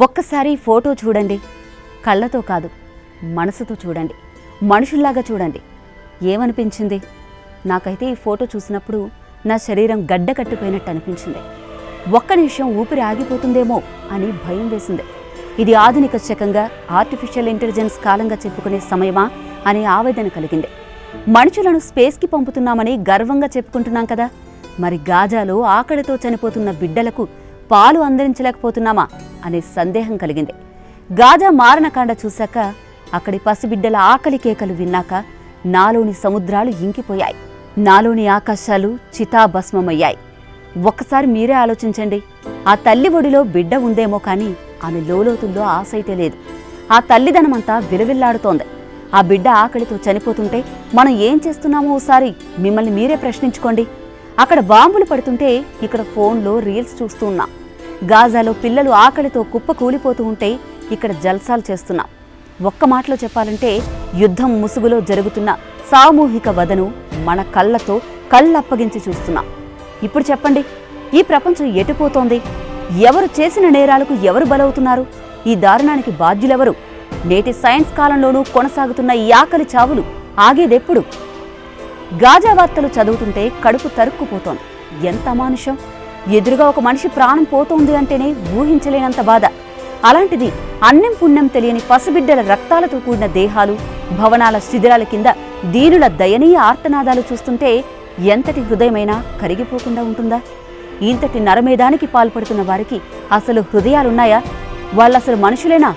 ఒక్కసారి ఫోటో చూడండి. కళ్ళతో కాదు, మనసుతో చూడండి, మనుషుల్లాగా చూడండి. ఏమనిపించింది? నాకైతే ఈ ఫోటో చూసినప్పుడు నా శరీరం గడ్డ కట్టిపోయినట్టు అనిపించింది. ఒక్క నిమిషం ఊపిరి ఆగిపోతుందేమో అని భయం వేసింది. ఇది ఆధునిక శకంగా, ఆర్టిఫిషియల్ ఇంటెలిజెన్స్ కాలంగా చెప్పుకునే సమయమా అనే ఆవేదన కలిగింది. మనుషులను స్పేస్కి పంపుతున్నామని గర్వంగా చెప్పుకుంటున్నాం కదా, మరి గాజాలో ఆకలితో చనిపోతున్న బిడ్డలకు పాలు అందించలేకపోతున్నామా అనే సందేహం కలిగింది. గాజా మారణకాండ చూశాక, అక్కడి పసిబిడ్డల ఆకలి కేకలు విన్నాక నాలోని సముద్రాలు ఇంకిపోయాయి, నాలోని ఆకాశాలు చితాభస్మమయ్యాయి. ఒక్కసారి మీరే ఆలోచించండి. ఆ తల్లి ఒడిలో బిడ్డ ఉందేమో కానీ ఆమె లోతుల్లో ఆశైతే లేదు. ఆ తల్లిదనమంతా విలవిల్లాడుతోంది. ఆ బిడ్డ ఆకలితో చనిపోతుంటే మనం ఏం చేస్తున్నామో ఓసారి మిమ్మల్ని మీరే ప్రశ్నించుకోండి. అక్కడ బాంబులు పడుతుంటే ఇక్కడ ఫోన్లో రీల్స్ చూస్తూ ఉన్నాం. గాజాలో పిల్లలు ఆకలితో కుప్ప కూలిపోతూ ఉంటే ఇక్కడ జల్సాలు చేస్తున్నాం. ఒక్క మాటలో చెప్పాలంటే యుద్ధం ముసుగులో జరుగుతున్న సామూహిక వధను మన కళ్ళతో కళ్ళప్పగించి చూస్తున్నాం. ఇప్పుడు చెప్పండి, ఈ ప్రపంచం ఎటుపోతోంది? ఎవరు చేసిన నేరాలకు ఎవరు బలవుతున్నారు? ఈ దారుణానికి బాధ్యులెవరు? నేటి సైన్స్ కాలంలోనూ కొనసాగుతున్న ఈ ఆకలి చావులు ఆగేదెప్పుడు? గాజా వార్తలు చదువుతుంటే కడుపు తరుక్కుపోతోంది. ఎంత అమానుషం! ఎదురుగా ఒక మనిషి ప్రాణం పోతోంది అంటేనే ఊహించలేనంత బాధ. అలాంటిది అన్నం పుణ్యం తెలియని పసిబిడ్డల రక్తాలతో కూడిన దేహాలు, భవనాల శిథిరాల కింద దీనుల దయనీయ ఆర్తనాదాలు చూస్తుంటే ఎంతటి హృదయమైనా కరిగిపోకుండా ఉంటుందా? ఇంతటి నరమేధానికి పాల్పడుతున్న వారికి అసలు హృదయాలున్నాయా? వాళ్ళసలు మనుషులేనా?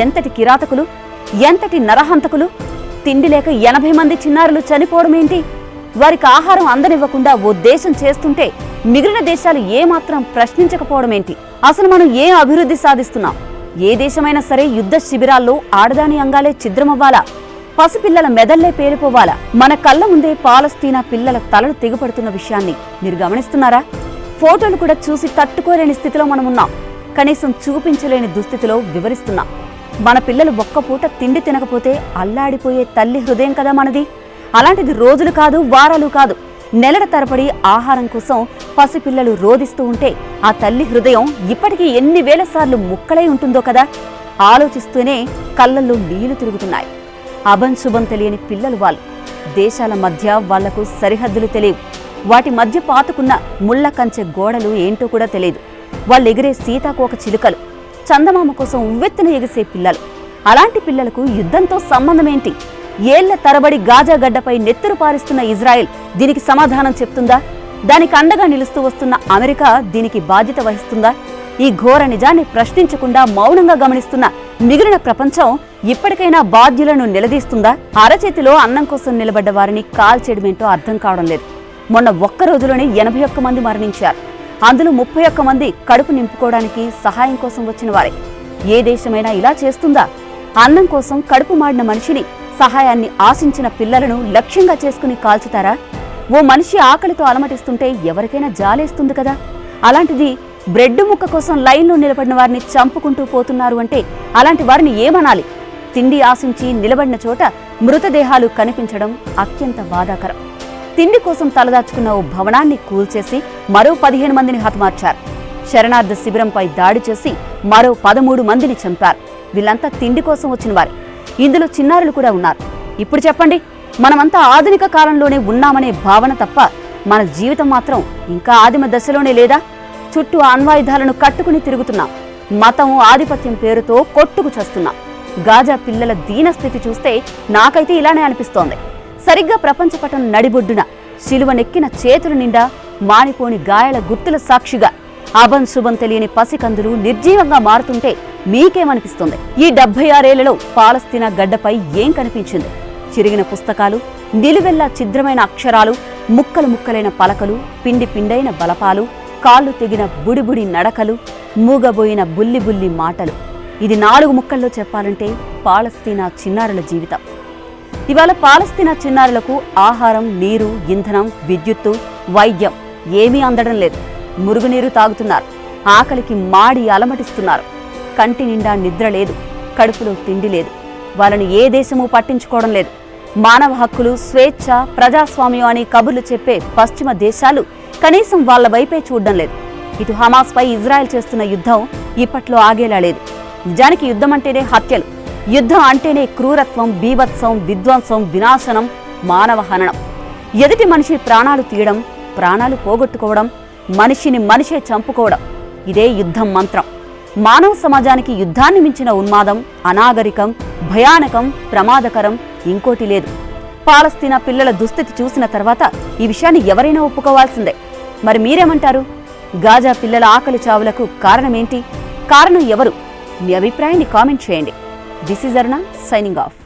ఎంతటి కిరాతకులు, ఎంతటి నరహంతకులు! తిండి లేక 80 మంది చిన్నారులు చనిపోవడమేంటి? వారికి ఆహారం అందనివ్వకుండా ఓ దేశం చేస్తుంటే మిగిలిన దేశాలు ఏమాత్రం ప్రశ్నించకపోవడమేంటి? అసలు మనం ఏం అభివృద్ధి సాధిస్తున్నాం? ఏ దేశమైనా సరే యుద్ధ శిబిరాల్లో ఆడదాని అంగాలే ఛిద్రమవ్వాలా? పసిపిల్లల మెదళ్లే పేలిపోవాలా? మన కళ్ళ ముందే పాలస్తీనా పిల్లల తలలు తెగిపడుతున్న విషయాన్ని మీరు గమనిస్తున్నారా? ఫోటోలు కూడా చూసి తట్టుకోలేని స్థితిలో మనమున్నాం. కనీసం చూపించలేని దుస్థితిలో వివరిస్తున్నాం. మన పిల్లలు ఒక్క పూట తిండి తినకపోతే అల్లాడిపోయే తల్లి హృదయం కదా మనది. అలాంటిది రోజులు కాదు, వారాలు కాదు, నెలల తరబడి ఆహారం కోసం పసిపిల్లలు రోదిస్తూ ఉంటే ఆ తల్లి హృదయం ఇప్పటికీ ఎన్ని వేల సార్లు ముక్కలై ఉంటుందో కదా. ఆలోచిస్తూనే కళ్ళల్లో నీళ్లు తిరుగుతున్నాయి. అభంశుభం తెలియని పిల్లలు వాళ్ళు. దేశాల మధ్య వాళ్లకు సరిహద్దులు తెలియవు. వాటి మధ్య పాతుకున్న ముళ్ల కంచె గోడలు ఏంటో కూడా తెలియదు. వాళ్ళు ఎగిరే సీతాకోక చిలుకలు, చందమామ కోసం ఉవ్వెత్తున ఎగిసే పిల్లలు. అలాంటి పిల్లలకు యుద్ధంతో సంబంధమేంటి? ఏళ్ల తరబడి గాజా గడ్డపై నెత్తురు పారిస్తున్న ఇజ్రాయెల్ దీనికి సమాధానం చెప్తుందా? దానికి అండగా నిలుస్తూ వస్తున్న అమెరికా దీనికి బాధ్యత వహిస్తుందా? ఈ ఘోర నిజాన్ని ప్రశ్నించకుండా మౌనంగా గమనిస్తున్న మిగిలిన ప్రపంచం ఇప్పటికైనా బాధ్యులను నిలదీస్తుందా? అరచేతిలో అన్నం కోసం నిలబడ్డ వారిని కాల్చేయడమేంటో అర్థం కావడం లేదు. మొన్న ఒక్క రోజులోనే 81 మంది మరణించారు. అందులో 31 మంది కడుపు నింపుకోవడానికి సహాయం కోసం వచ్చిన వారే. ఏ దేశమైనా ఇలా చేస్తుందా? అన్నం కోసం కడుపు మాడిన మనిషిని, సహాయాన్ని ఆశించిన పిల్లలను లక్ష్యంగా చేసుకుని కాల్చుతారా? ఓ మనిషి ఆకలితో అలమటిస్తుంటే ఎవరికైనా జాలేస్తుంది కదా. అలాంటిది బ్రెడ్ ముక్క కోసం లైన్లో నిలబడిన వారిని చంపుకుంటూ పోతున్నారు అంటే అలాంటి వారిని ఏమనాలి? తిండి ఆశించి నిలబడిన చోట మృతదేహాలు కనిపించడం అత్యంత బాధాకరం. తిండి కోసం తలదాచుకున్న ఓ భవనాన్ని కూల్చేసి మరో 15 మందిని హతమార్చారు. శరణార్థ శిబిరంపై దాడి చేసి మరో 13 మందిని చంపారు. వీళ్ళంతా తిండి కోసం వచ్చిన వారు. ఇందులో చిన్నారులు కూడా ఉన్నారు. ఇప్పుడు చెప్పండి, మనమంతా ఆధునిక కాలంలోనే ఉన్నామనే భావన తప్ప మన జీవితం మాత్రం ఇంకా ఆదిమ దశలోనే లేదా? చుట్టూ అణ్వాయుధాలను కట్టుకుని తిరుగుతున్నాం. మతం, ఆధిపత్యం పేరుతో కొట్టుకు చస్తున్నాం. గాజా పిల్లల దీనస్థితి చూస్తే నాకైతే ఇలానే అనిపిస్తోంది. సరిగ్గా ప్రపంచపటం నడిబొడ్డున శిలువనెక్కిన చేతుల నిండా మానిపోని గాయాల గుర్తుల సాక్షిగా అభంశుభం తెలియని పసికందులు నిర్జీవంగా మారుతుంటే మీకేమనిపిస్తుంది? ఈ 76 ఏళ్లలో పాలస్తీనా గడ్డపై ఏం కనిపించింది? చిరిగిన పుస్తకాలు, నిలువెల్లా ఛిద్రమైన అక్షరాలు, ముక్కలు ముక్కలైన పలకలు, పిండి పిండైన బలపాలు, కాళ్ళు తెగిన బుడిబుడి నడకలు, మూగబోయిన బుల్లి బుల్లి మాటలు. ఇది 4 ముక్కల్లో చెప్పాలంటే పాలస్తీనా చిన్నారుల జీవితం. ఇవాళ పాలస్తీనా చిన్నారులకు ఆహారం, నీరు, ఇంధనం, విద్యుత్తు, వైద్యం ఏమీ అందడం లేదు. మురుగునీరు తాగుతున్నారు. ఆకలికి మాడి అలమటిస్తున్నారు. కంటి నిండా నిద్ర లేదు, కడుపులో తిండి లేదు. వాళ్ళని ఏ దేశమూ పట్టించుకోవడం లేదు. మానవ హక్కులు, స్వేచ్ఛ, ప్రజాస్వామ్యం అని కబుర్లు చెప్పే పశ్చిమ దేశాలు కనీసం వాళ్ల వైపే చూడడం లేదు. ఇటు హమాస్పై ఇజ్రాయెల్ చేస్తున్న యుద్ధం ఇప్పట్లో ఆగేలా లేదు. నిజానికి యుద్ధం అంటేనే హత్యలు, యుద్ధం అంటేనే క్రూరత్వం, బీభత్సం, విధ్వంసం, వినాశనం, మానవ హననం. ఎదుటి మనిషి ప్రాణాలు తీయడం, ప్రాణాలు పోగొట్టుకోవడం, మనిషిని మనిషే చంపుకోవడం, ఇదే యుద్ధం మంత్రం. మానవ సమాజానికి యుద్ధాన్ని మించిన ఉన్మాదం, అనాగరికం, భయానకం, ప్రమాదకరం ఇంకోటి లేదు. పాలస్తీనా పిల్లల దుస్థితి చూసిన తర్వాత ఈ విషయాన్ని ఎవరైనా ఒప్పుకోవాల్సిందే. మరి మీరేమంటారు? గాజా పిల్లల ఆకలి చావులకు కారణమేంటి? కారణం ఎవరు? మీ అభిప్రాయాన్ని కామెంట్ చేయండి. This is Aruna signing off.